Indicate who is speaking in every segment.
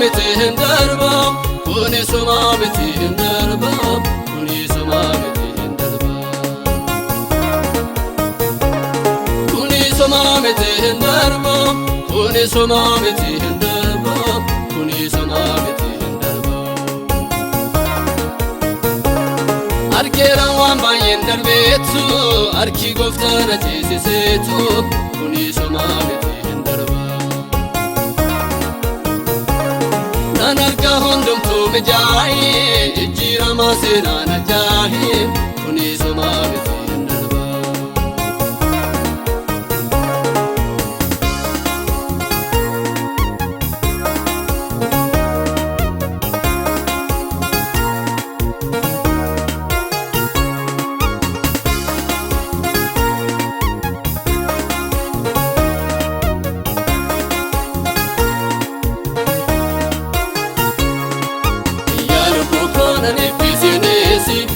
Speaker 1: miti hin darba kuni suma miti hin darba kuni suma miti hin darba kuni suma miti hin darba kuni suma miti hin darba kuni suma miti hin darba Arkera waan baay'een darbeetu arki gooftaan ajjeesiseetu kuni suma miti hin darba Nan arga hundumtuu mijaa'ee jijjiirama seenaan ajaa'ee kuni suma miti hin darba Nefisienesi,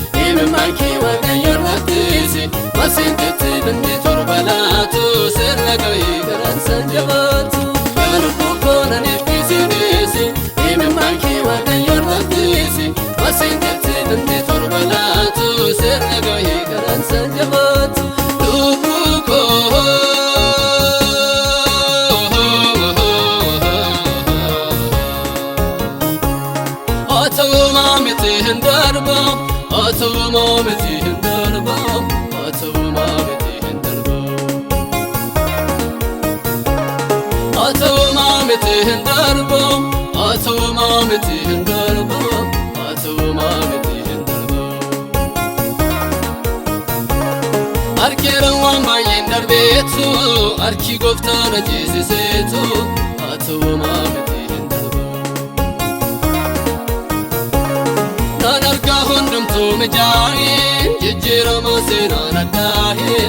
Speaker 1: manki wakayon ratisi, masinteti bende torbalatu, serragawi garan sanjabatu. Galupukona nefisienesi, manki wakayon ratisi, masinteti bende torbalatu, serragawi garan sanjabatu. Lupuko. Atuma miti hin darba atuma miti hin darba atuma miti hin darba atuma miti hin darba atuma miti hin darba atuma miti hin darba Arkera waan baay'een darbeetu arki gooftaan ajjeesiseetu atuma miti hin darba Nan arga hundumtuu mijaa'ee jijjiirama seenaan ajaa'ee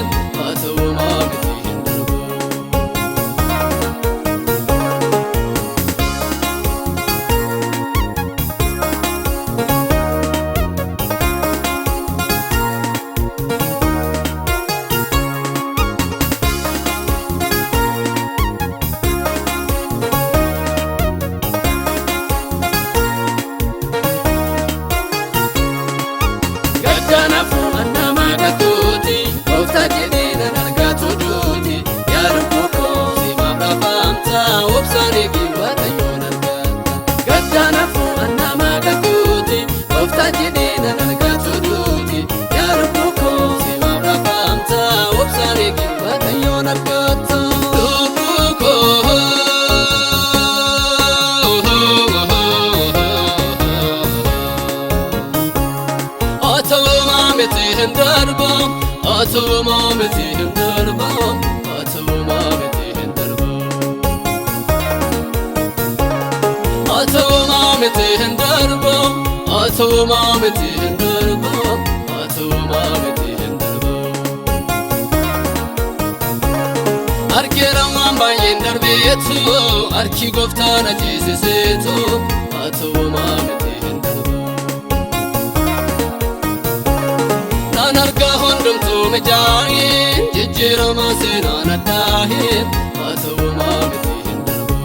Speaker 1: atuma miti hin darba Ganafu anama gatuti, ofta jedina nargatu duti. Yarubuko si mabrafamta, ofsani kiwata yonargata. Ganafu anama gatuti, ofta jedina nargatu duti. Yarubuko si mabrafamta, ofsani kiwata yonargata. Lubuko. Atuma miti hin darba atuma miti hin darba atuma miti hin darba atuma miti hin darba atuma miti hin darba atuma miti hin darba Arkera waan baay'een darbeetu arki gooftaan ajjeesiseetu atuma miti hin darba Nan arga hundumtuu mijaa'ee jijjiirama seenaan ajaa'ee atuma miti hin darba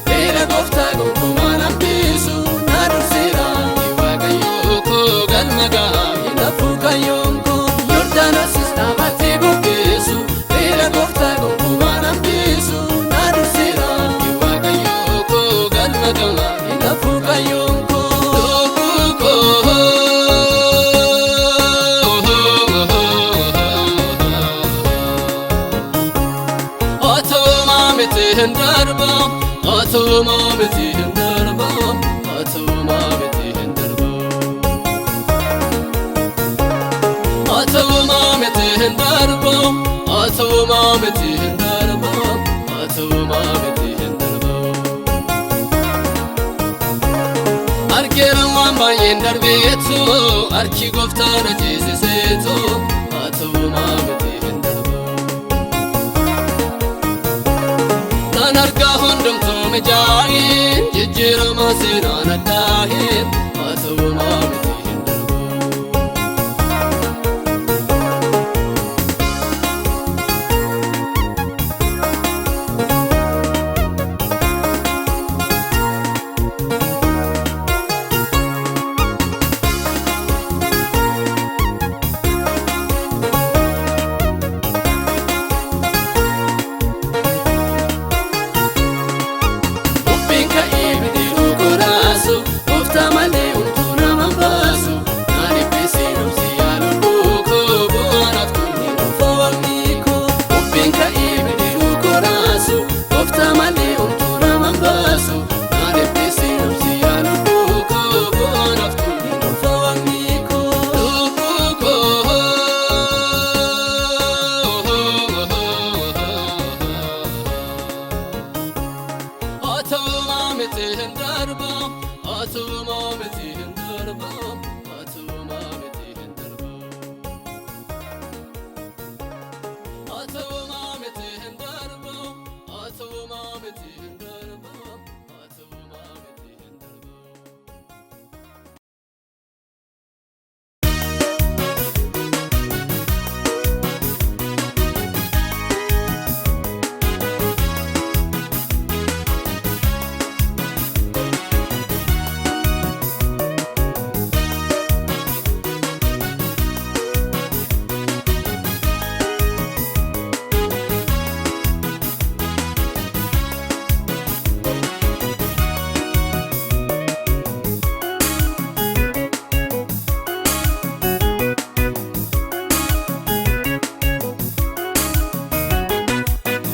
Speaker 1: Era gofta gonkuman ambisu nadursira iwagayoko galmaga inafuka yonko Yordana sistamati bukesu Era gofta gonkuman ambisu nadursira iwagayoko galmaga inafuka yonko Lubuko Atuma miti hin darba atuma miti hin darba atuma miti hin darba atuma miti hin darba atuma miti hin darba atuma miti hin darba Arkera waan baay'een darbeetu harki gooftaan ajjeesiseetu haa ta'u maamiti hin darbu. Kan argaa hundumtuu mijaa'een jijjiirama seenaan addaa'een haa ta'u maamiti hin darbu.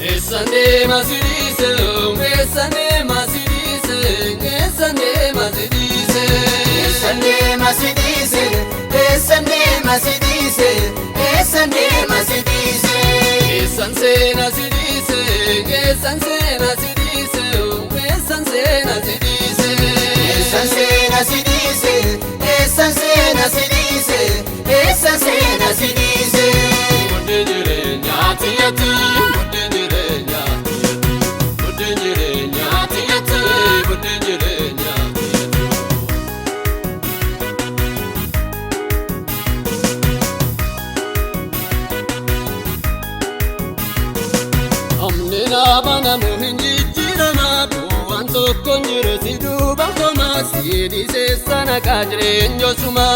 Speaker 1: Esande masidise, esande masidise, esande masidise,
Speaker 2: esande masidise, esande masidise, esande masidise,
Speaker 1: esanse nasidise, esanse nasidise, esanse nasidise,
Speaker 2: esanse nasidise, esanse nasidise, esanse nasidise.
Speaker 1: Mudejire nyati yati, mudejire nyati yati, mudejire nyati yati, mudejire nyati yati. Amne na bana muhinjirama, buwan tokko njirati duba koma, siedise sana kajrenyo suma.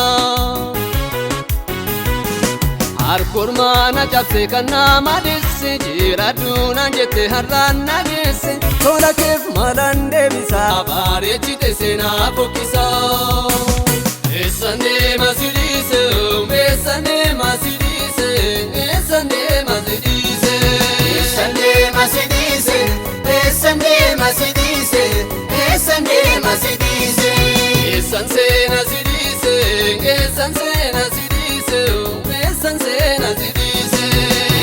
Speaker 1: Arkormaana cabse kan nama desse jiraadduunaan jette har'aan nageesse tola keef maalaan deebisa bareechite seenaa fokkisa. Eessan deema sidiise eessan deema sidiise eessan deema sidiise
Speaker 2: eessan deema sidiise eessan deema sidiise eessan deema sidiise
Speaker 1: eessan seena sidiise eessan seena sidiise esanse nasidise,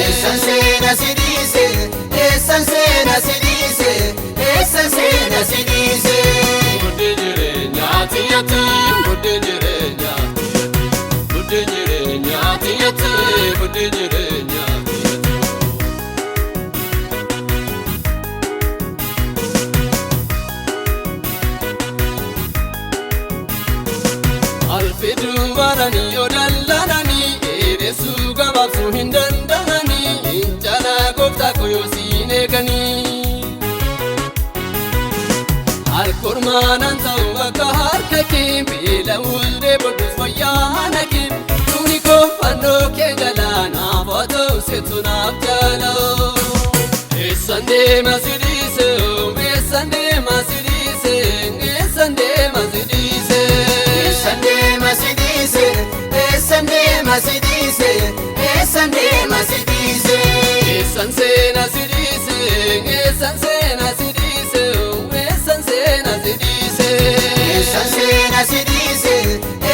Speaker 2: esanse nasidise, esanse nasidise, esanse nasidise.
Speaker 1: Mudejire nyati yati, mudejire nyati yati, mudejire nyati yati, mudejire nyati yati. Alfidu barani odallanani. Yesu gabaabsuu hin danda'anii jala gooftaa koyoo siin eeganii. Harkormaanaan ta'u akka harka kee beela uldee boodus wayyaa nagee tuuni koo fannoo kee jalaa naaf haa ta'u seetu naaf jala. Eessan deema sidiise eessan deema sidiise eessan deema sidiise
Speaker 2: eessan deema sidiise eessan deema sidiise eessan deema sidiise
Speaker 1: eessan seena sidiise eessan seena sidiise eessan seena sidiise
Speaker 2: eessan seena sidiise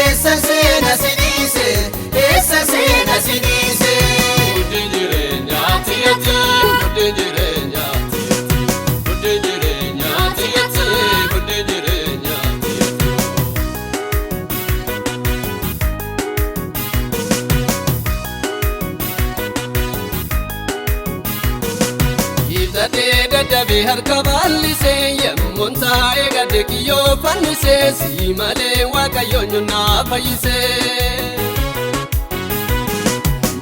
Speaker 2: eessan seena sidiise eessan seena sidiise.
Speaker 1: Mudejire nyati yati, mudejire nyati yati, mudejire nyati yati, mudejire nyati yati. harka bal'isee yemmuun taa'ee gadde kiyyoo fannisee si malee waaqayyoon naa fayyisee.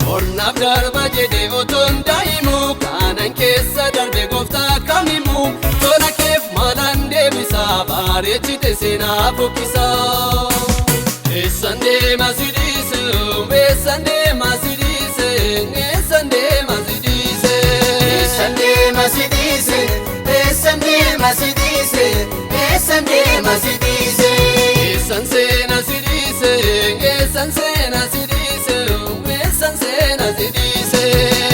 Speaker 1: Mornaaf darba jedhee otoon daa'imu kanan keessa darbe gooftaa kamimu tola keef maalaan deebisaa bareechite seenaa fokkisaa. Eessan deema si dhiise eessan deema si dhiise eessan deema si dhiise
Speaker 2: eessan deema si dhiise eessan deema si dhiise eessan deema si dhiise
Speaker 1: eessan seena si dhiise eessan seena si dhiise eessan seena si dhiise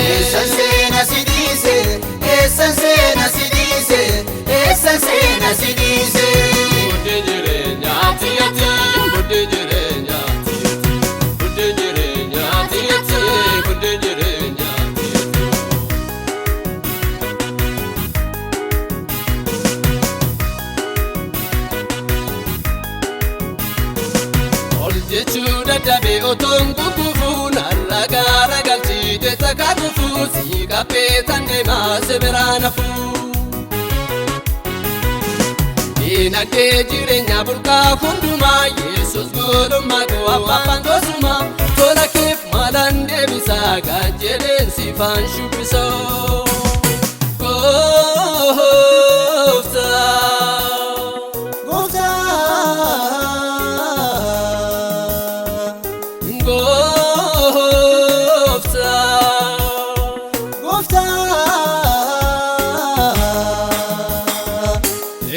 Speaker 2: eessan seena si dhiise eessan seena si dhiise eessan seena si dhiise
Speaker 1: Budde jireenyaa tiyati budde jireenyaa tiyati budde jireenyaa tiyati budde jireenyaa tiyati. Ol jechuu dadhabee otoon gugufuu narra gaara galchiite takka gufuu si qabbee tan deemaa si biraan hafuu. Dinagdee jireenya burqaa hundumaa Yesuus godhummaa koo abbaan gosumaa tola keef maalaan deebisaa kan jedheen siifaan shubbisoo.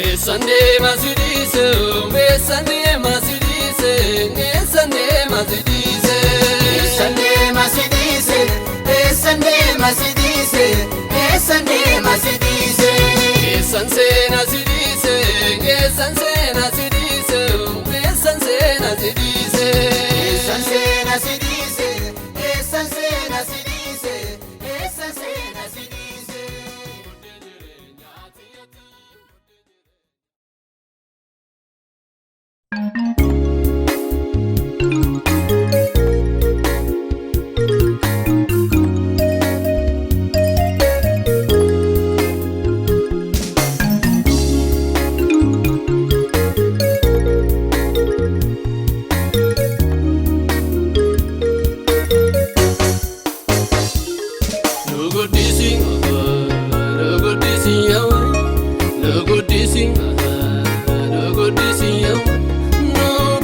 Speaker 1: Eessan deema si dhiise eessan deema si dhiise eessan deema si dhiise
Speaker 2: eessan deema si dhiise eessan deema si dhiise eessan deema si dhiise
Speaker 1: eessan seena si dhiise eessan seena si dhiise eessan seena si dhiise
Speaker 2: eessan seena si dhiise eessan seena si dhiise eessan seena si dhiise.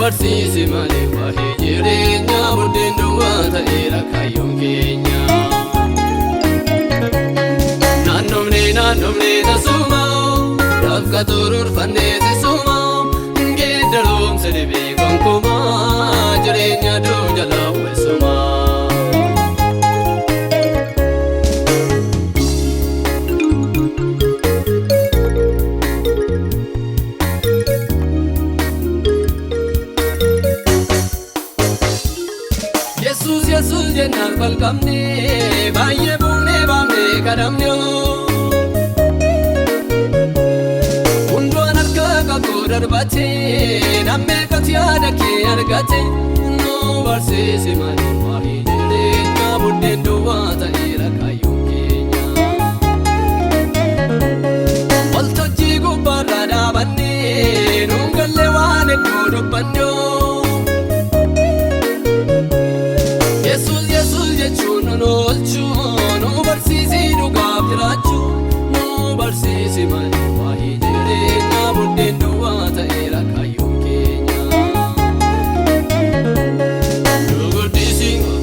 Speaker 1: Barsiisi malee waa'ee jireenyaa buddeen duwwaa ta'eera kaayyoon keenya. Naannomnee tasuma dafqa turuurfannee tasuma geeddaroomsa dhibee gonkumaa jireenya duu jalaa weessumaa. Yesuus jennaan falqabnee baay'ee buunee baafnee kadhamnee hundumaan harka qabdu darbattee nammee qoti yaada kee argatte nu barsiisi malee waa'ee jireenyaa buddeen duwwaa ta'eera kaayyoon keenya. Waltajjii gubbaarraa dhaabannee nuun gallee waan hedduu dubbannee. Yesuus jechuun nu oolchuu nu barsiisi dhugaaf jiraachuu nu barsiisi malee waa'ee jireenyaa buddeen duwwaa ta'eera kaayyoon keenya. Nu guddisi nu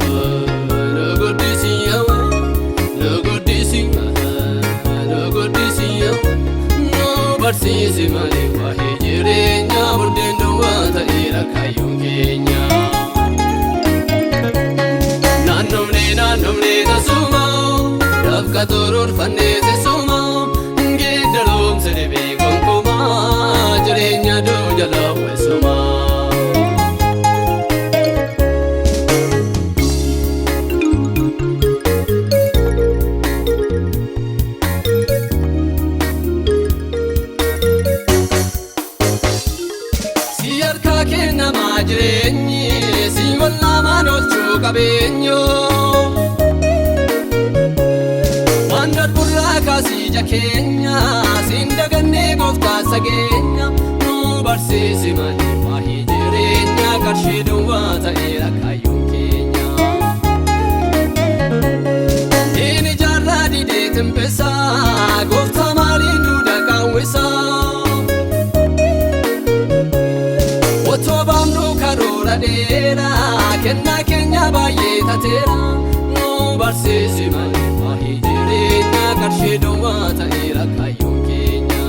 Speaker 1: barsiisi malee waa'ee jireenyaa buddeen duwwaa ta'eera kaayyoon keenya. Naannomnee tasuma dafqa turuurfannee tasuma geeddaroomsa dhibee gonkumaa jireenya duu jalaa weessumaa. Si harkaa kennamaa jireenyi si wallaamaan oolchuu qabeenyoo. siija keenya sindagannee gooftaa sageenya nu barsiisi malee waa'ee jireenya qarshii duwwaa ta'eera kaayyoon keenya. Inni jaarraa didee timbisaa gooftaa maaliin duudha qaawwisaa otoo baamnu karoora dheeraa kennaa keenya baay'ee tateera nu barsiisi malee waa'ee jireenya qarshii duwwaa ta'eera kaayyoon keenya.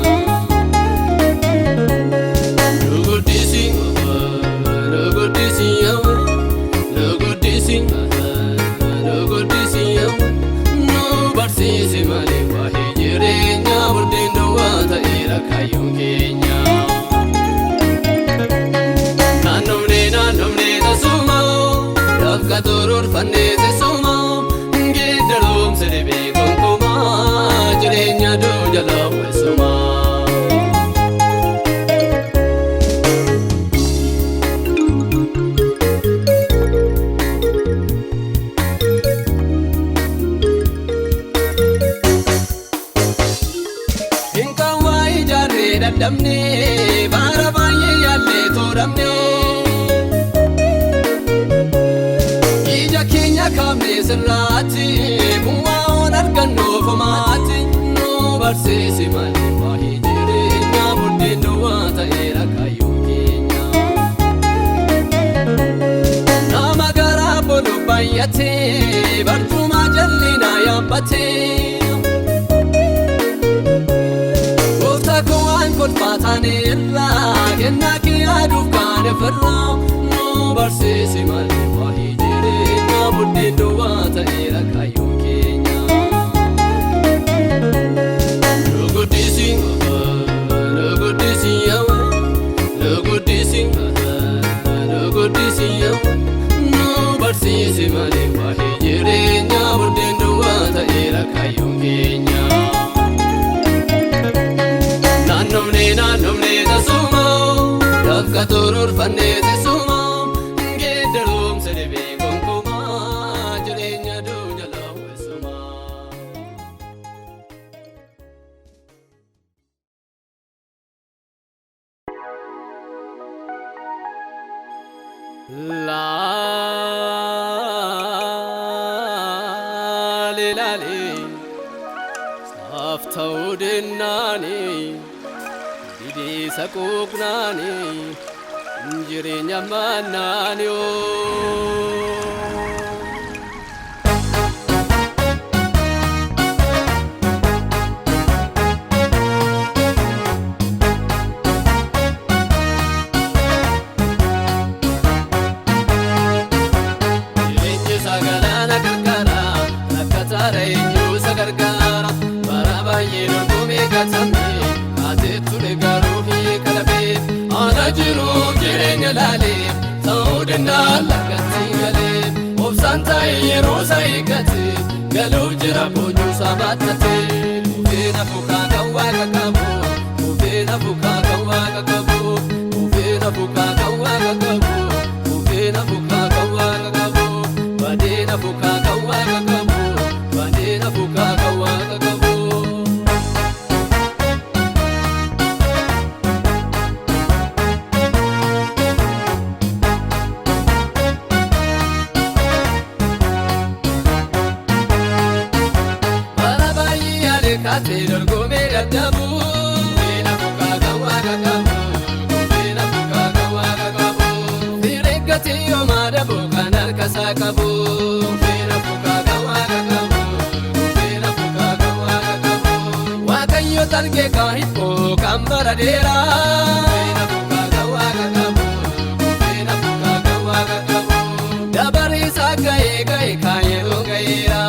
Speaker 1: Nu guddisi nu barsiisi malee waa'ee jireenya burdeen duwwaa ta'eera kaayyoon keenya. Naannofnee tasuma dafqa toroorfannee teessuma geeddaroomse dhibee gonkumaa jireenya duu jala weessuma. Hinqawwaa ijaarree dadhabnee baara baay'ee yaallee tooramnee kaamee sirraatti bu'aa on argannoo fomaatti nu barsiisi malee waa'ee jireenya burdeen duwwaa ta'eera kaayyoon keenya. Nama garaa bolu baay'atee barcuma jallinaa yaabbatee gooftaa koo waan kolfaa taaneerraa kennaa kee yaaduuf kaan ofirraa nu barsiisi malee waa'ee jireenya burdeen duwwaa ta'eera kaayyoon keenya. Nu guddisi nu barsiisi malee waa'ee jireenya burdeen duwwaa ta'eera kaayyoon keenya. Naannofnee tasuma dafqa toroorfannee teessuma geeddaroomse dhibee gonkumaa jireenya duu jala weessuma. Laalee saafta'uu dennaanii dideessa quuqnaanii jireenya mannaanii. Jireenyi sagalaana gargaara rakkataara eenyu isa gargaara bara baay'ee dorgomee gatamee aateetu deeggaruu fi kalabee ana jiruuf jireenya laalee ta'uu danda'an lakkatti galee obsaan taa'ee yeroo isaa eeggate galuuf jira boonyuusaa baattatee kufeen afuukaa kan waaqa qabu kufeen afuukaa kan waaqa qabu kufeen afuukaa kan waaqa qabu kufeen afuukaa kan waaqa qabu badeen afuukaa kan waaqa qabu badeen afuukaa kan waaqa qabu. Kaatee dorgomee dadhabu kufeen afuukaa kan waaqa qabu kufeen afuukaa kan waaqa qabu fireeggatee yoomaa dhabuu kan harkasaa qabu kufeen afuukaa kan waaqa qabu kufeen afuukaa kan waaqa qabu waaqayyo targee kan hibboo kan bara dheeraa kufeen afuukaa kan waaqa qabu kufeen afuukaa kan waaqa qabu dabariisaa ga'ee ga'ee kan yeroo ga'eera.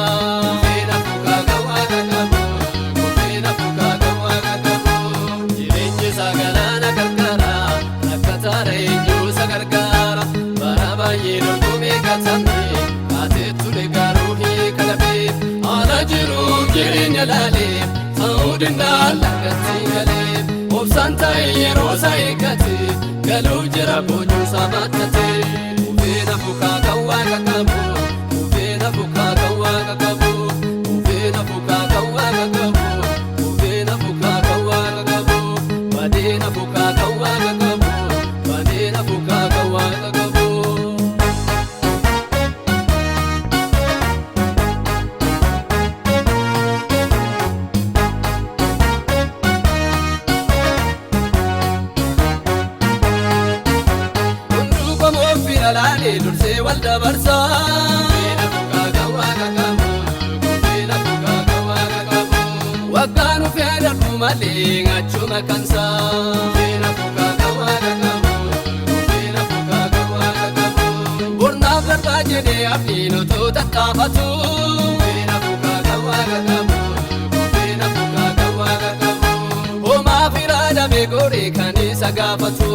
Speaker 1: Sagalaana gargaara rakkataara eenyu isa gargaara bara baay'ee dorgomee gatamee aateetu deeggaruu fi kalabee ana jiruuf jireenya laalee ta'uu danda'an lakkatti galee obsaan taa'ee yeroo isaa eeggate galuuf jira boonyuusaa baattatee kufeen afuukaa kan waaqa qabu kufeen afuukaa kan waaqa qabu kufeen afuukaa kan waaqa qabu malee dursee wal dabarsa. Feena fuukaa kan waaqa qabu, feena fuukaa kan waaqa qabu. Waggaan ufee darbu malee achuma kansa. Feena fuukaa kan waaqa qabu, feena fuukaa kan waaqa qabu. Bornaaf darbaa jedhee abdiin otoo tattaafatu. Feena fuukaa kan waaqa qabu, feena fuukaa kan waaqa qabu. Homaa firaa dhabee goree kan isa gaafatu.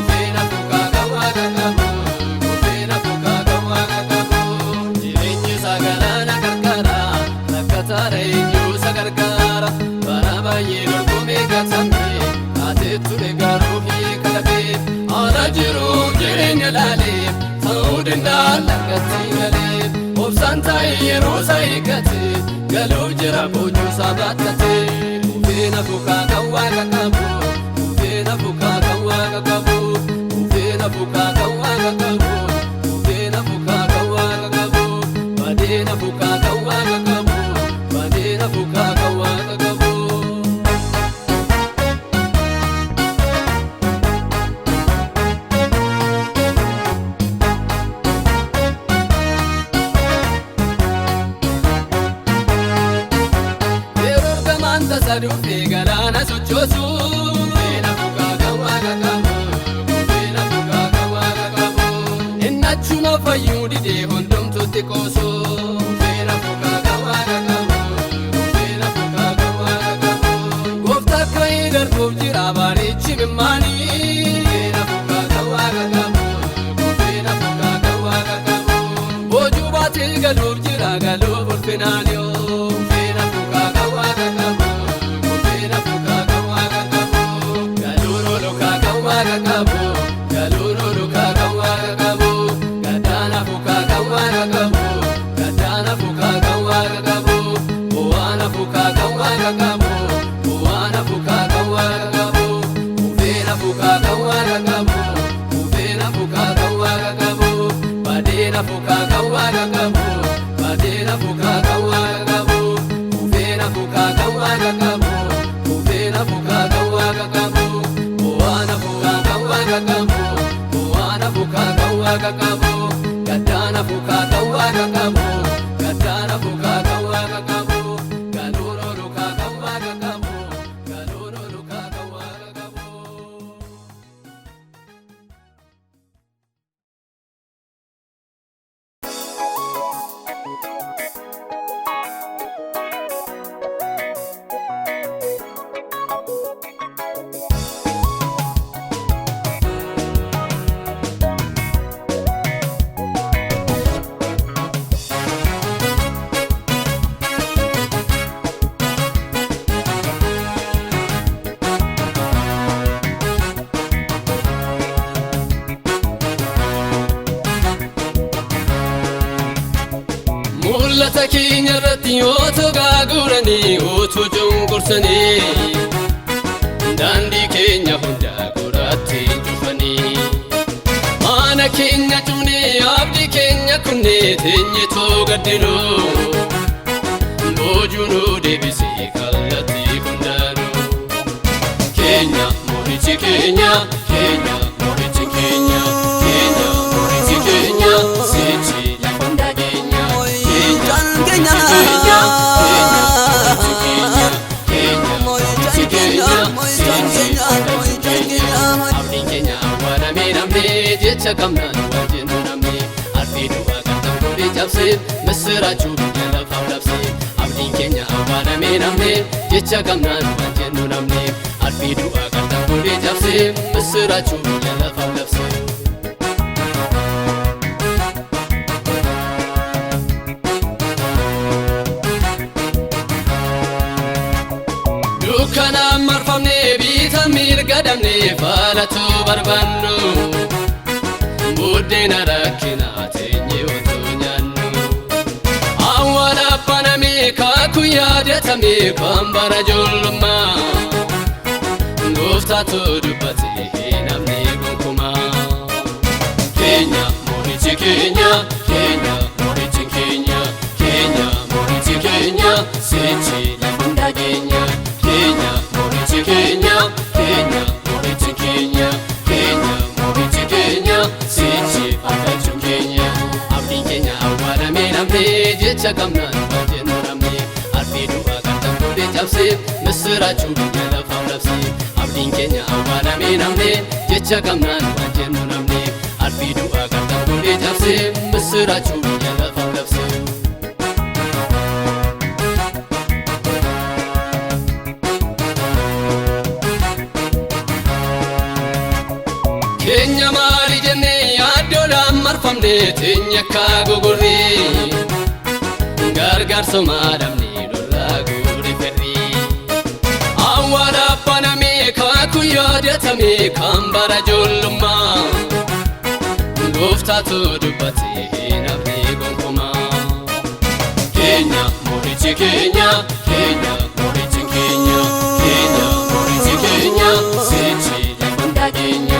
Speaker 1: Feena fuukaa kan waaqa qabu, feena fuukaa kan waaqa qabu. Jireenyi isaa galaana qarqara, rakkataadha eenyuu isa gargaara. Bara baay'ee dorgomee gatamee, taateetu garuu hiika dhabee. Haala jiruuf jireenya laalee, ta'uu danda'a lakkatti galee. Obsaan taa'ee yeroo isaa eeggate, galuu jira boojuu isaa baattate. Feena fuukaa kan waaqa qabu, feena fuukaa kan waaqa qabu, feena fuukaa kan waaqa qabu, feena fuukaa kan waaqa qabu. Badeena fuukaa kan waaqa qabu, badeena fuukaa kan waaqa qabu. Sadufee galaana sochoosu. Feena fuukaa kan waaqa qabu, feena fuukaa kan waaqa qabu. Inni achuma fayyuu didee hundumtuutti qoosu. Feena fuukaa kan waaqa qabu, feena fuukaa kan waaqa qabu. Gooftaa akka hin darbuuf jira bareechi mimmaanii. Feena fuukaa kan waaqa qabu, feena fuukaa kan waaqa qabu. Boojuu baatee galuuf jira galuuf ulfinaaniyoo. Feena fuukaa kan waaqa qabu. Galuun olukaa kan waaqa qabu, gadaana fuukaa kan waaqa qabu, gadaana fuukaa kan waaqa qabu. Bu'aana fuukaa kan waaqa qabu, bu'aana fuukaa kan waaqa qabu. Feena fuukaa kan waaqa qabu, feena fuukaa kan waaqa qabu. Badeena fuukaa kan waaqa qabu, badeena fuukaa kan waaqa qabu. Feena fuukaa kan waaqa qabu, feena fuukaa kan waaqa qabu. Bu'aana fuukaa kan waaqa qabu, bu'aana fuukaa kan waaqa qabu. Gadaana fuukaa kan waaqa qabu, gadaana fuukaa kan waaqa qabu. Galuun olukaa kan waaqa qabu, galuun olukaa kan waaqa qabu. Mul'ata keenya irratti yoo togaa guuranii utuu cunqursanii, daandii keenya hundaa gurratti cufanii. Mana keenya cufnee abdii keenya kunnee teenye too gaddinuu. Boojuu nu deebisee kallattii hundaanuu. Keenya moorichi keenya, keenya moorichi keenya, keenya moorichi keenya. Seechi lafa hundaa keenya. Abdiin keenya awwaalamee namnee jecha qabnaan waan jennu namnee. Arfii duwwaa qarxan godhee cabsee misiraachuu biyya lafaaf labsee. Abdiin keenya awwaalamee namnee jecha qabnaan waan jennu namnee. Arfii duwwaa qarxan godhee cabsee misiraachuu biyya lafaaf labsee. Dukkanaan marfamnee biitaan mirga dhabnee faalatu barbaannu. Buddeena rakkinaa teenyee otoo nyaannu. Awwaala banamee kaakuu yaadatamee kan bara ijoollummaa. Gooftaatu dubbatee hin hafne gonkumaa. Keenya moorichi keenya, keenya moorichi keenya, keenya moorichi keenya. Seechi lafa hundaa keenya. Keenya moorichi keenya, keenya moorichi keenya, keenya moorichi keenya. Seechi fakkaachuu keenya. jecha qabnaan waan jennu namni arbii du'aa qartan fuudhee cabsee misiraachuu biyya lafaaf labsee abdiin keenya awwaalamee namne jecha qabnaan waan jennu namni arbii du'aa qartan fuudhee cabsee misiraachuu biyya lafaaf labsee. Keenya maali jennee yaaddoodhaan marfamne teenya akka gogorree gargaarsa maadamne lolaa goore ferree awwaala banamee kaakuu yaadatamee kan bara ijoollummaa gooftaatu dubbatee hin hafne gonkumaa. Keenya moorichi keenya keenya moorichi keenya keenya moorichi keenya seechi hunda keenya.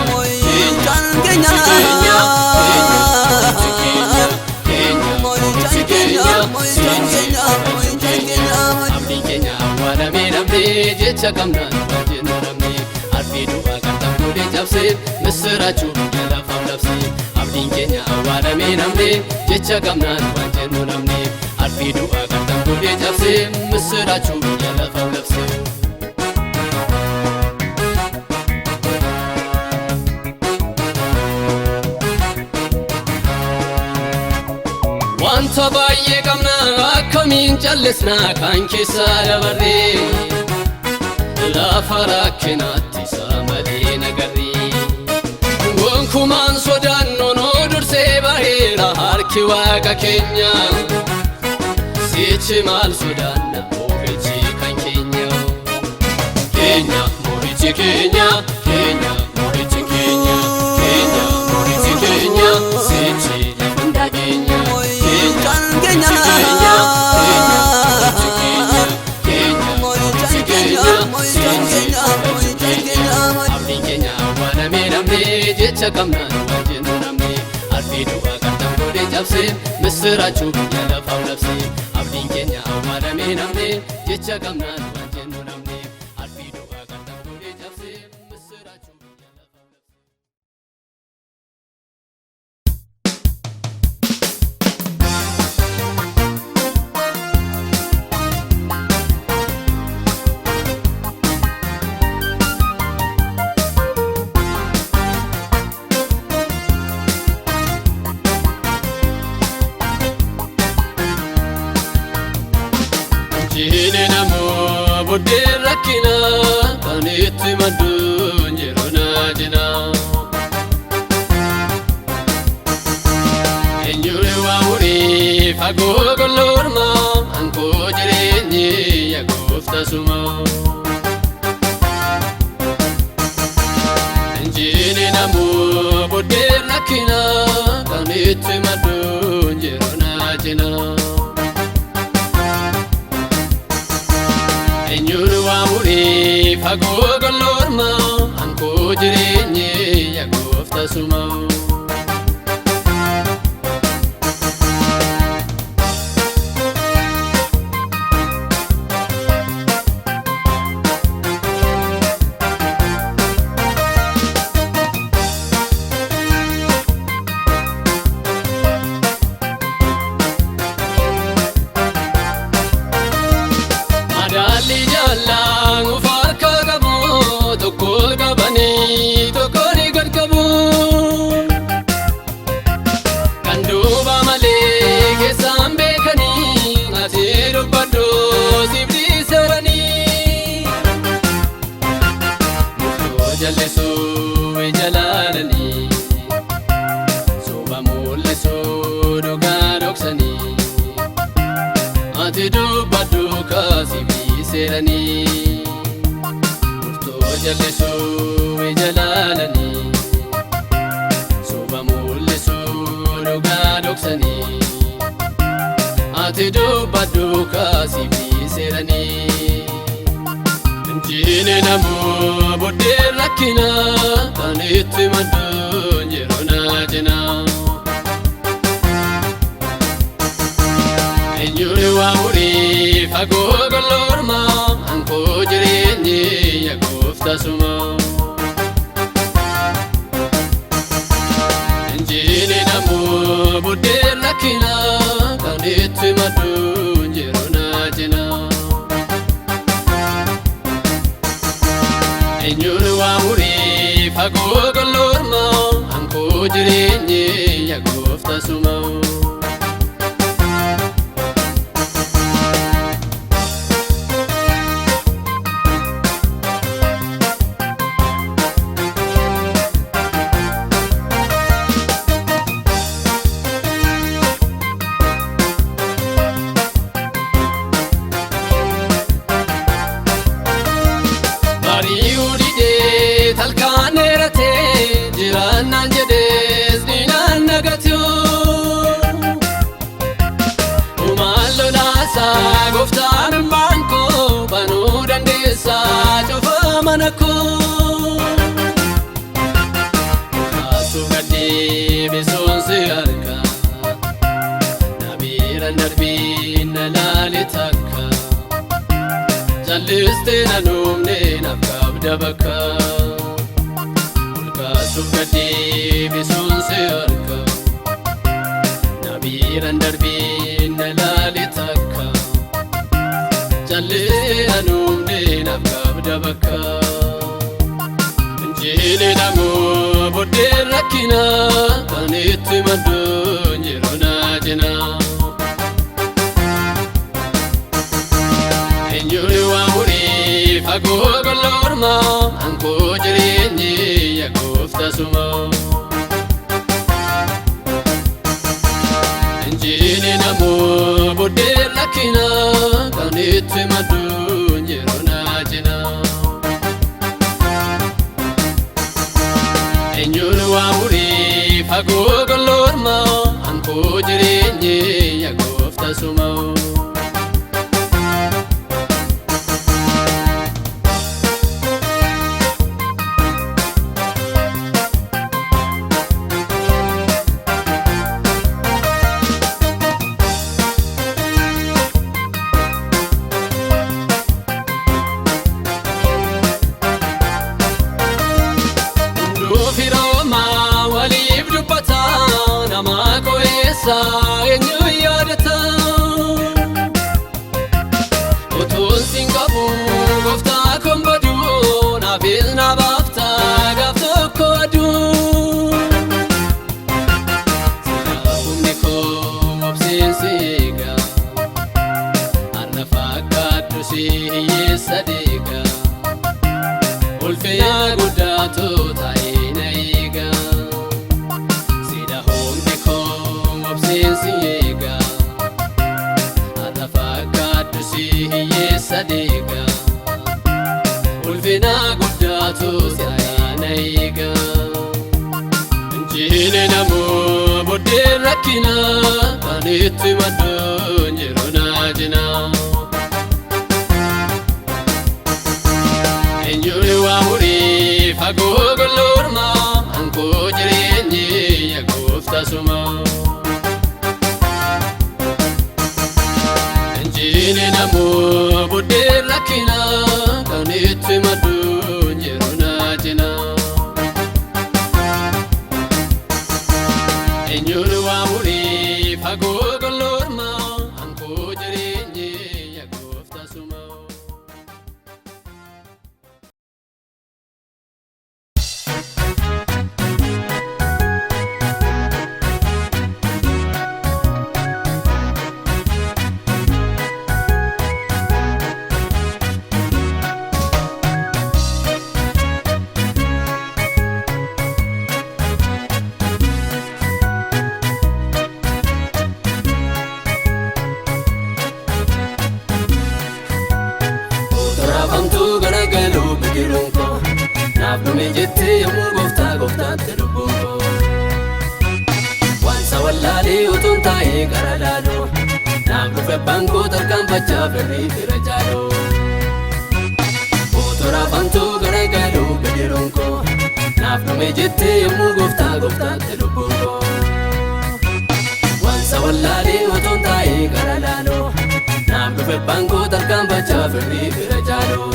Speaker 1: Abdiin keenya awwaalamee namne jecha qabnaan waan jennu namni arbii du'aa qartan fuudhee cabsee misiraachuu biyya lafaaf labsee abdiin keenya awwaalamee namne jecha qabnaan waan jennu namni arbii du'aa qartan fuudhee cabsee misiraachuu biyya lafaaf labsee. Wanta baay'ee qabna akkamiin callisnaa kan keessaa dabarree lafa rakkinaatti isaa malee nagarree gonkumaan sodaannoon dursee baheera harki waaqa keenya sichi maal sodaanna moorichi kan keenya. Keenya moorichi keenya keenya moorichi keenya keenya moorichi keenya sichi hunda keenya. Abdiin keenya awwaalamee namne jecha qabnaan waan jennu namni arbii du'aa qartan fuudhee cabsee misiraachuu biyya lafaaf labsee abdiin keenya awwaalamee namne jecha qabnaan waan jennu namni arbii du'aa qartan fuudhee cabsee misiraachuu biyya lafaaf labsee. Jiine namoo boodee rakkina kan itti madduun yeroo naajina. Eenyuun waa murii fagoo golloorma ankoo jireenyi yaa gooftaa suma. Jiine namoo boodee rakkina kan itti madduun yeroo naajina. Eenyuun waa murii fagoo golloorma ankoo jireenyi yaa gooftaa suma. Madaalli jaallaan ufarka qabu tokko qabanii tokko ni gad qabu kan duuba malee keessaan beekanii ati dubbadhu siif dhiisaranii murtoo jallisuu ijaalaalanii suuba mul'isuu dhugaa dhoksanii ati dubbadhu kaasiif dhiisaranii murtoo jallisuu ijaalaalanii suuba mul'isuu dhugaa dhoksanii ati dubbadhu kaasiif dhiisaranii. Jiine namoo boodee rakkina kan itti madduun yeroo naajina. Eenyuun waa murii fagoo golloorma ankoo jireenyi yaa gooftaa suma. Jiine namoo boodee rakkina kan itti kanitti madduun jiru na jina. Eenyuun waamurii fagoo golloorma hankoo jireenyi yaa gooftaa suma. Jiraan jedhes diinaan nagatu uumaan lolaasaa gooftaan ilmaan koo banuu dandeessaa cufa mana koo. Kaasuuf gadhiibisuun si harka na biiraan darbiin na laali takka jallistee na nuumne naaf qabda bakka. Kaasuuf gadhiibisuun si harka na biiraan darbiin na laali takka jallistee na nuumne naaf qabda bakka. Injiili namoo booddeen rakkina kanitti madduun jiru na jina. Eenyuun waamurii fagoo golloorma hankoo jireenyi yaa gooftaa suma. Injiili namoo booddeen rakkina kanitti madduun jiru na jina. Eenyuun waamurii fagoo golloorma hankoo jireenyi yaa gooftaa suma. Eenyu yaadata utuun siin qabu gooftaa koon baduu naafis na baafta gaaf tokko aduu. Sila humni koo obsiin si eega har'a fakkaaddu si hiyyeessa deega ulfina guddaatu taa'ee na eega. Si eega har'a fakkaaddu si hiyyeessa deega ulfina guddaatu taa'ee na eega. Injiili namoo booddeen rakkina kanitti madduun jiru na jina. Eenyuun waamurii fagoo golloorma hankoo jireenyi yaa gooftaa suma. Injiili namoo booddeen rakkina kanitti madduun jiru na jina. Eenyuun waamurii fagoo golloorma hankoo jireenyi yaa gooftaa suma. Naaf dhume jettee yommuu gooftaatti lubbuun koo waansa wallaalee utuun taa'ee gara laaloo naaf dhufe abbaan koo tarkaanfachaa firrii fira jaaloo. Utura afantuu garagaluu bidiruun koo naaf dhume jettee yommuu gooftaatti lubbuun koo waansa wallaalee utuun taa'ee gara laaloo naaf dhufe abbaan koo tarkaanfachaa firrii fira jaaloo.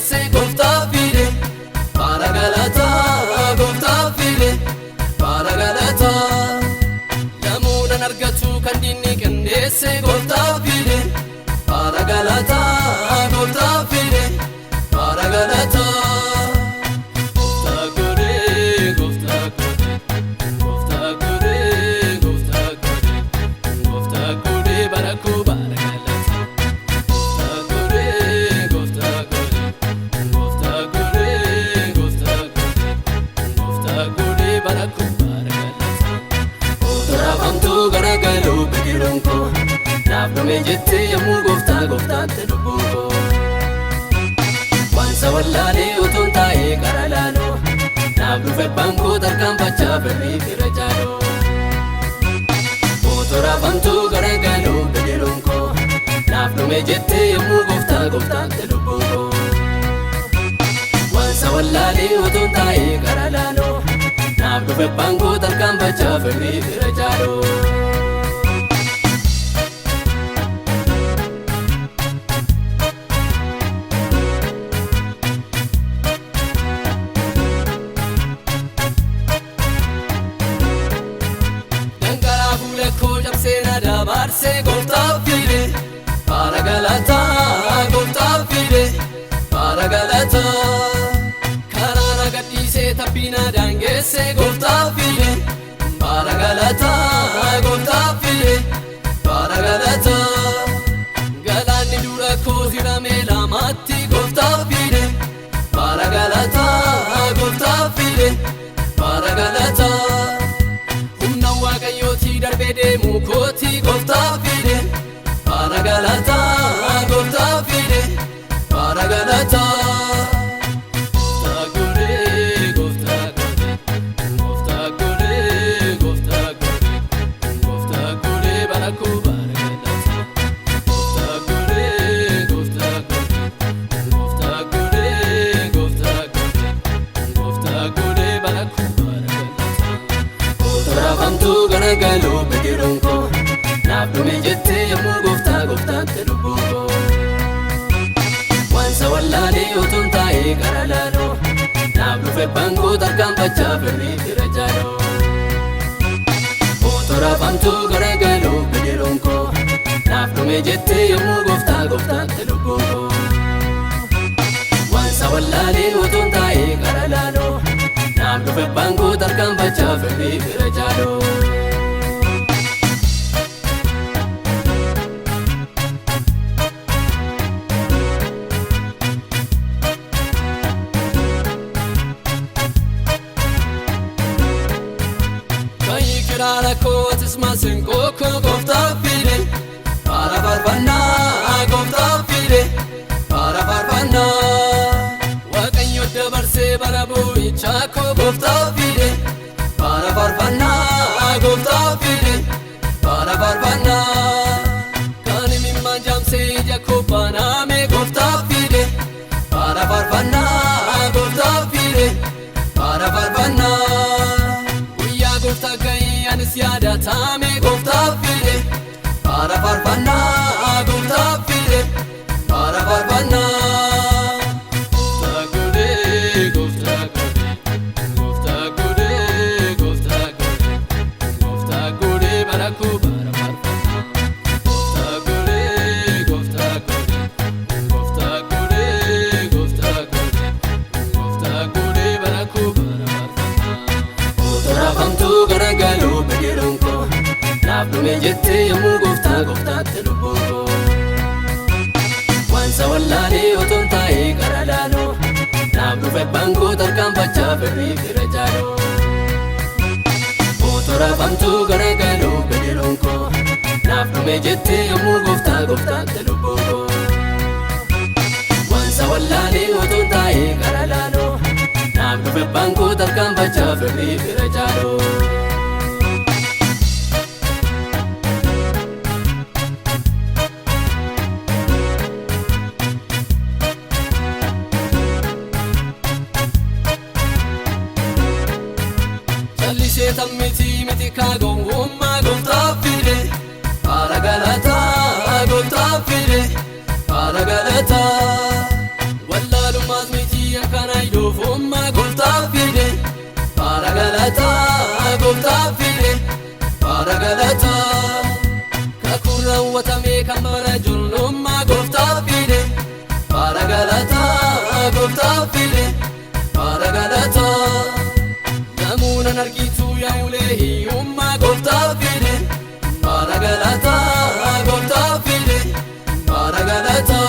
Speaker 1: qindeesse gooftaa fide Faara galataa gooftaa fide Faara galataa Namuunan argatu kan dinni qindeesse gooftaa fide Faara galataa gooftaa fide Faara galataa Jette yemmuu gooftaa te lubbuun waan sawallaalee utuun taa'ee gara laaloo naaf dhufe bankoo tarkaanfachaa birrii fira jaaloo Otoo raafamtuu garagaluu bidiruun koo naaf dhume jette yemmuu gooftaa te lubbuun waan sawallaalee utuun taa'ee gara laaloo naaf dhufe bankoo tarkaanfachaa birrii fira jaaloo Dabarse gooftaa fide Faara galataa gooftaa fide Faara galataa Karaana gadhiisee taphina daangeesse gooftaa fide Faara galataa gooftaa fide Faara galataa Galaanni dura koo hirame lamaatti gooftaa fide Faara galataa gooftaa fide Faara galataa Waaqayyooti darbee deemu kooti gooftaa fide Faara galataa gooftaa fide Faara galataa Gooftaa godhee gooftaa godhee barakuu baara galataa Gooftaa godhee gooftaa godhee barakuu baara galataa Raafamtuu garagaluu bidiruun koo naaf dhume jette yemmuu gooftaa te lubbuun koo waan sawallaalee utuun taa'ee gara laaloo naaf dhufe bankoo tarkaanfachaa birrii fira jaaloo Otoo raafamtuu garagaluu bidiruun koo naaf dhume jette yemmuu gooftaa te lubbuun koo waan sawallaalee utuun taa'ee gara laaloo naaf dhufe bankoo tarkaanfachaa birrii fira jaaloo Kayii kiraara kootis maasinkoo koo gooftaa fide Faara faarfannaa gooftaa fide Faara faarfannaa Waaqayyo dabarsee bara boo'ichaa koo gooftaa fide Faara faarfannaa gooftaa fide Faara faarfannaa Kan imimmaan jaamsee ija koo banaame gooftaa fide Faara faarfannaa gooftaa fide Faara faarfannaa Guyyaa gooftaa ga'ii anis yaadataame gooftaa fide Faara faarfannaa gooftaa fide Faara faarfannaa Garagaluu bidiruun koo naaf dhume jette yemmuu gooftaa te lubbuun koo waan sawallaalee utuun taa'ee gara laaloo naaf dhufe bankoo tarkaanfachaa birrii fira jaaloo Otoo raafamtuu garagaluu bidiruun koo naaf dhume jette yemmuu gooftaa te lubbuun koo waan sawallaalee utuun taa'ee gara laaloo naaf dhufe bankoo tarkaanfachaa birrii fira jaaloo Jallisee miti kaagowwummaa gooftaa fide Faara galataa gooftaa fide Faara galataa Wallaalummaa bara galata kakuu raawwatame kan bara ijoollummaa gooftaaf fide bara galata gooftaaf fide bara galata namuunan argitu yaa ulee hiyyummaa gooftaaf fide bara galata gooftaaf fide bara galata.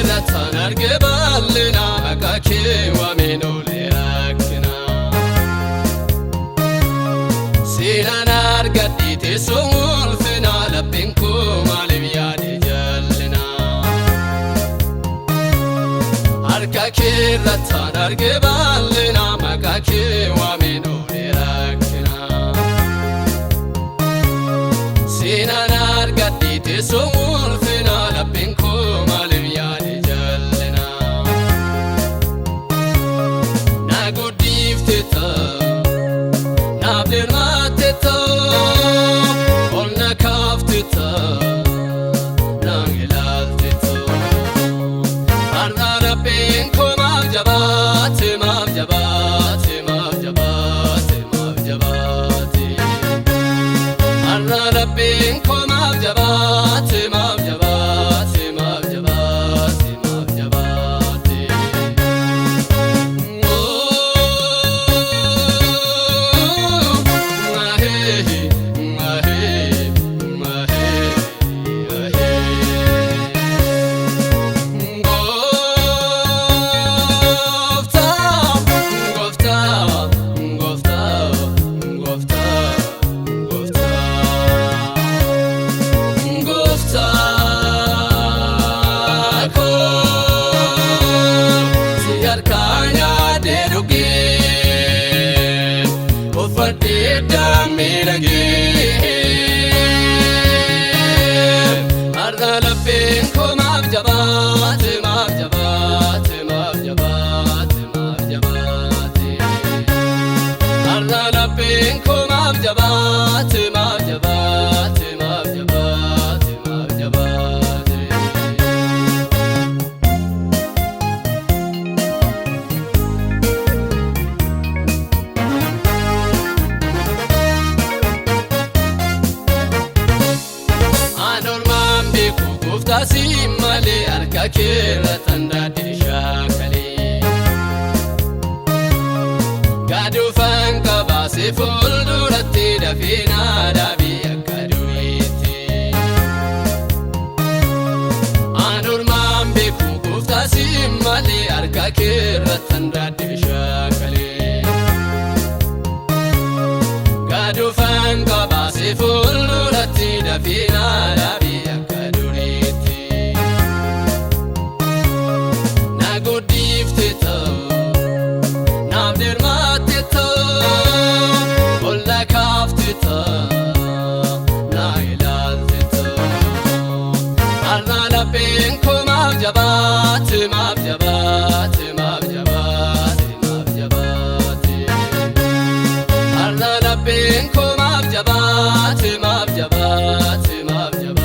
Speaker 1: Ratan arge ballina makake wa menole akna sinan argadi te sumul fina lapinku malim yadi jallina arkake ratan arge ballina makake wa menole akna sinan argadi te sumul fina lapinku malim yadi Simale arkakera tanda dishakale gadu fanka base fuldurati dafina dabi akaduriti anurman beku gufta simale arkakera tanda dishakale gadu fanka base fuldurati dafina dabi
Speaker 2: Arna la ben ko mab jabat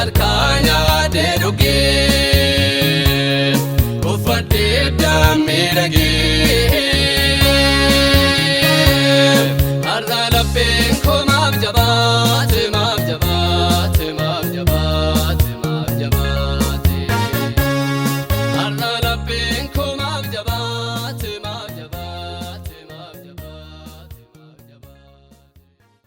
Speaker 1: harkaanya deedogee uffadhee daammiidhagee har'a lapheen koo maaf jabaate maaf jabaate maaf jabaate maaf jabaate har'a lapheen koo maaf jabaate maaf jabaate maaf jabaate maaf jabaate.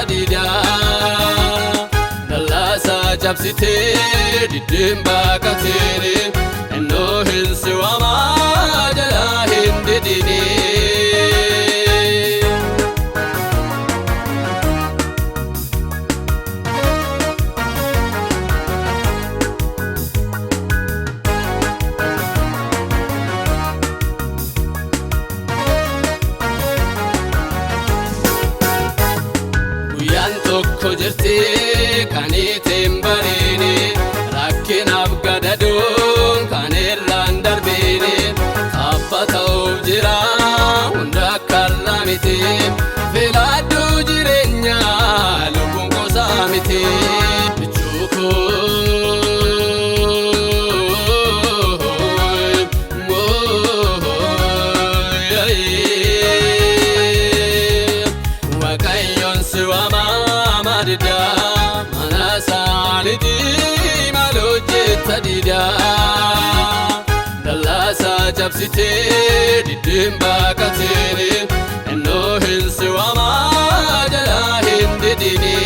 Speaker 1: dida Dallasa cabsite diddim baqatini Enno hinsi wama jala hindidini Tokko jirti kan itiin bariini rakkinaaf gadaduun kan irraan darbiini tapha ta'uuf jira hunda akka irraa miti filadhuu jireenya lubbuun gosaa miti michuu Waaqayyoon si waama dida mana saliti malojetta dida Dallasa cabsite diddim baqatini enno hinsi wama jala hindidini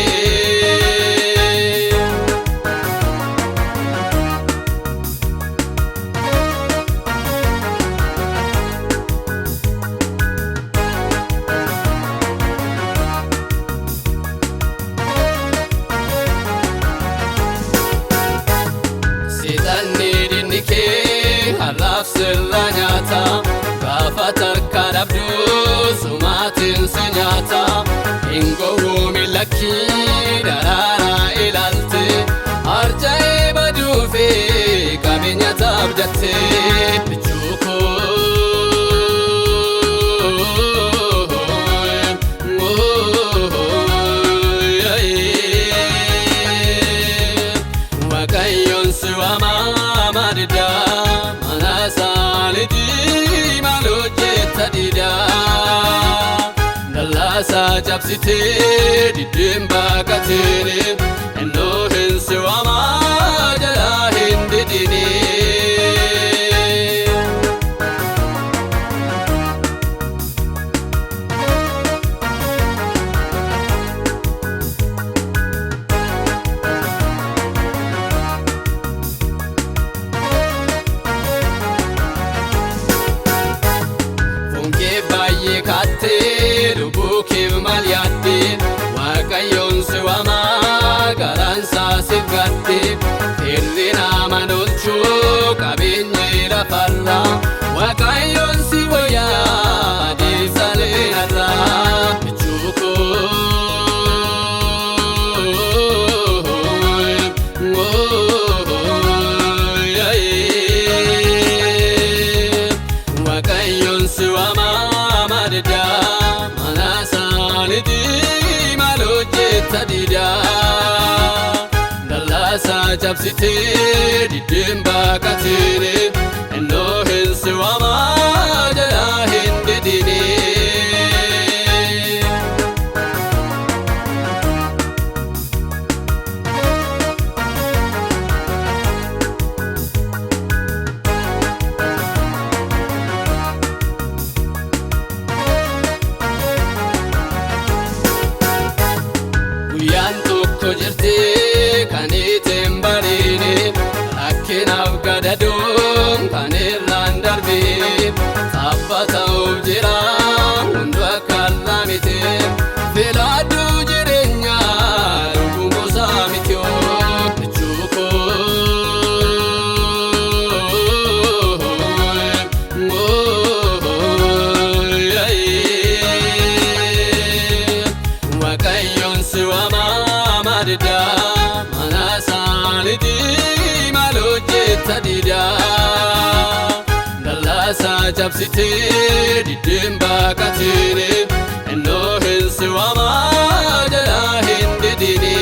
Speaker 1: Harraaf sirra nyaata gaafa tarkaa dhabdu sumaatiin si nyaata hin gowwoomin lakkii daraaraa ilaalte harca'ee baduu fi qabeenya taabdatte michuu Waaqayyoon si waama dida saliti malojetta dida Dallasa cabsite diddim baqatini enno hinsi wama jala hindidini Lubukiif mal yaadde Waaqayyoon si waama garansaa siif gadde firri nama oolchuu qabeenya lafarra Waaqayyoon si wayyaa deebsalee narra michuu Waaqayyoon si waama dida malojetta dida Dallasa cabsite diddim baqatini enno hinsi wama jala hindidini jirti kan itiin bariini rakkinaaf gadaduun kan irraan darbiini tapha ta'uuf jira hunda akka irraa miti filadhuu jireenya lubbuun gosaa miti michuu Waaqayyoon si waama dida mana saliti malojetta dida Dallasa cabsite diddim baqatini enno hinsi wama jala hindidini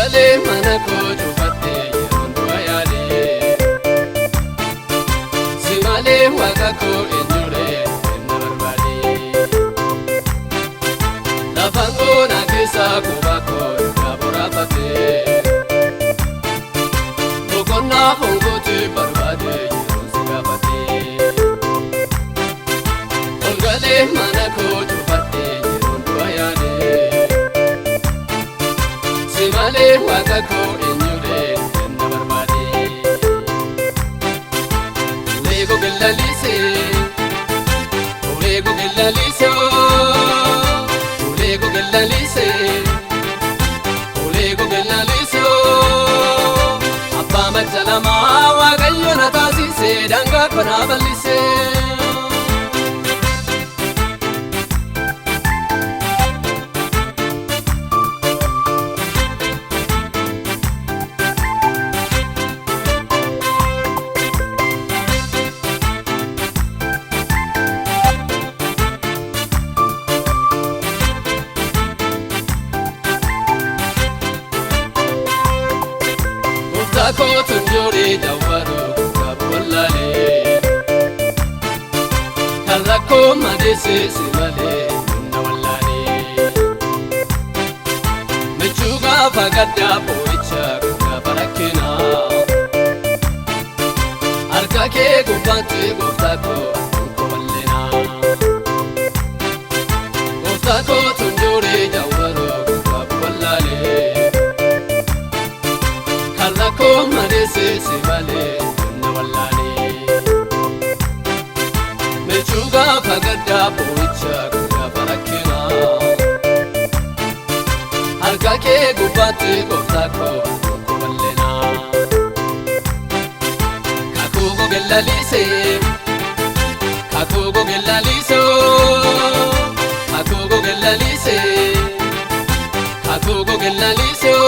Speaker 1: Olgalee mana koo cufattee yeroon du'a yaade si malee waaqa koo eenyuree kenna barbaade lafaan goonaa keessaa quba koo irraa boraafatee boqonnaa fonkootee barbaade yeroon si gaafatee Olgalee mana koo cufattee yeroon du'a yaade si malee waaqa koo eenyuree kenna barbaade ulee gogelalisee ulee gogelalisee ulee gogelalisee ulee gogelalisee abbaa macca lamaa waaqayyo na taasisee daangaa koo na bal'isee. Kotun jori jawwaro gabu wallaalee kan rakkoo madeessee si malee humna wallaalee michuu gaafa gaddaa boo'icha gaafa rakkinaa harka kee gubbaatti gooftaa koo anko bal'inaa gooftaa kotun jori jawwaro gabu wallaalee Kallakoo madeessee si malee humna wallaalee michuu gaafa gaddaa boo'icha gaafa rakkinaa harka kee gubbaatti gooftaa koo anko bal'inaa kakuu gogelalisee kakuu gogelalisee kakuu gogelalisee kakuu gogelalisee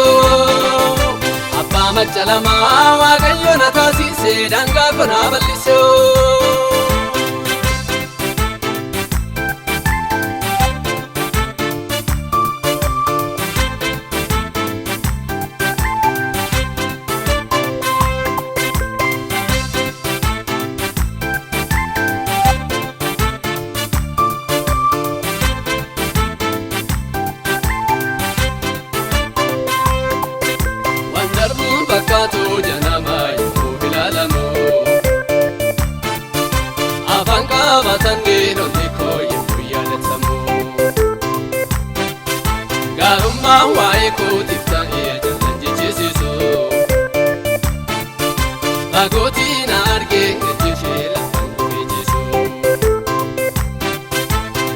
Speaker 1: abbaa macca lamaa waaqayyo na taasisee daangaa koo na bal'isee. Bakkaatu janamaa yommuu ilaalamu afaan qabatan diinonni koo yommuu yaadatamu gaarummaan waa'ee kootiif ta'ee jallan jechisiisu fagootii na argee ejjishee lafaan gubeejisu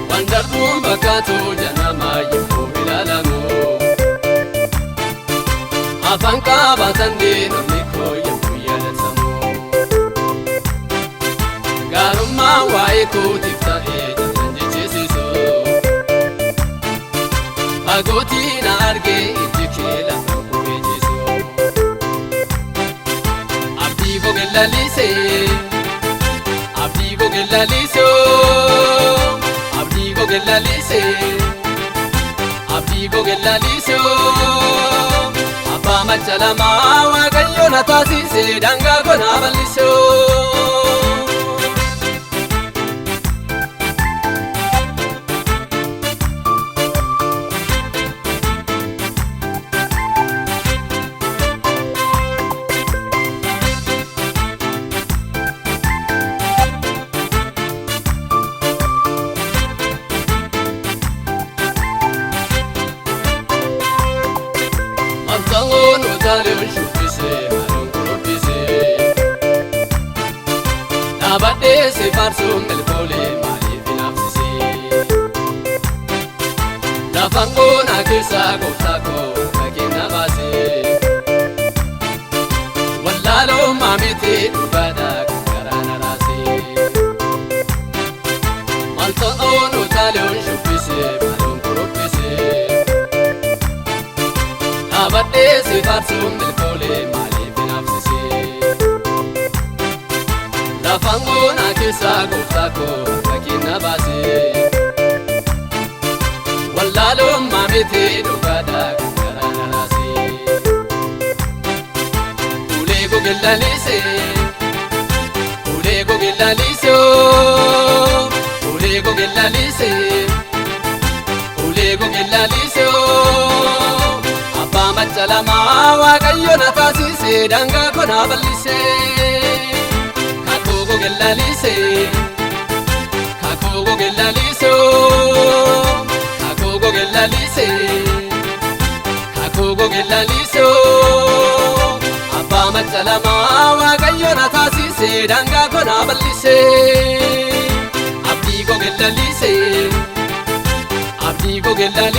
Speaker 1: waan darbuun bakkaatu janamaa yommuu ilaalamu afaan qabatan diinonni koo yommuu yaadatamu gaarummaan waa'ee kootiif ta'ee jallan jechisiisu fagootii na argee ijji kee lafaan gubeejisu abdii gogelalisee abdii gogelalisee abdii gogelalisee abdii gogelalisee abbaa macca lamaa waaqayyo na taasisee daangaa koo na bal'isee. Maltangoon utaalee shubbisee haadhuun kurubbisee dhaabadhee si faarsuun milkoolee maaliif hinaafsisee lafaan goonaa keessaa gooftaa koo harka kenna baasee wallaaloo maamitee dhugaadhaa kan garaa na raasee maltangoon utaalee shubbisee haadhuun kurubbisee dhaabadhee si faarsuun milkoolee maaliif hinaafsisee lafaan goonaa keessaa gooftaa koo harka kenna baasee wallaaloo maamitee dhugaadhaa kan garaa na raasee. gogelalise Ule gogelalise Ule gogelalise Ule gogelalise Abba machalama Waaqayyo na taasise danga kona balise Kako gogelalise Kako gogelalise Kako gogelalise Kako gogelalise Abba machalama Waaqayyo na taasise danga kona balise Abdi gogelalise Abdi gogelalise